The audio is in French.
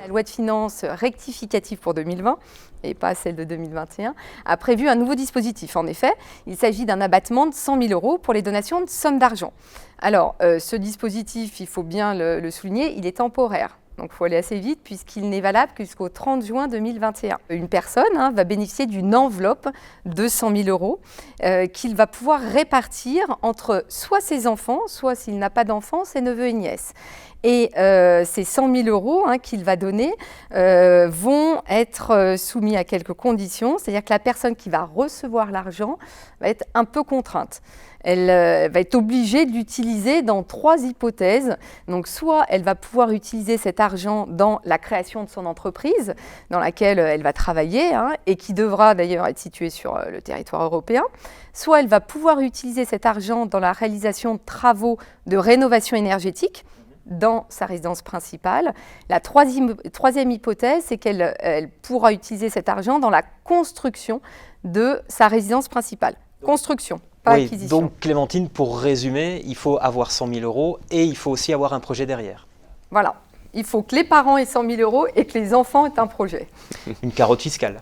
loi de finances rectificative pour 2020, et pas celle de 2021, a prévu un nouveau dispositif. En effet, il s'agit d'un abattement de 100 000 € pour les donations de sommes d'argent. Alors, ce dispositif, il faut bien le souligner, il est temporaire. Donc, il faut aller assez vite puisqu'il n'est valable que jusqu'au 30 juin 2021. Une personne va bénéficier d'une enveloppe de 100 000 € qu'il va pouvoir répartir entre soit ses enfants, soit s'il n'a pas d'enfants, ses neveux et nièces. Et ces 100 000 € qu'il va donner vont être soumis à quelques conditions, c'est-à-dire que la personne qui va recevoir l'argent va être un peu contrainte. Elle va être obligée de l'utiliser dans 3 hypothèses. Donc, soit elle va pouvoir utiliser cet argent dans la création de son entreprise, dans laquelle elle va travailler, et qui devra d'ailleurs être située sur le territoire européen. Soit elle va pouvoir utiliser cet argent dans la réalisation de travaux de rénovation énergétique, dans sa résidence principale. La troisième hypothèse, c'est qu'elle pourra utiliser cet argent dans la construction de sa résidence principale. Construction, pas acquisition. Donc Clémentine, pour résumer, il faut avoir 100 000 € et il faut aussi avoir un projet derrière. Voilà, il faut que les parents aient 100 000 € et que les enfants aient un projet. Une carotte fiscale.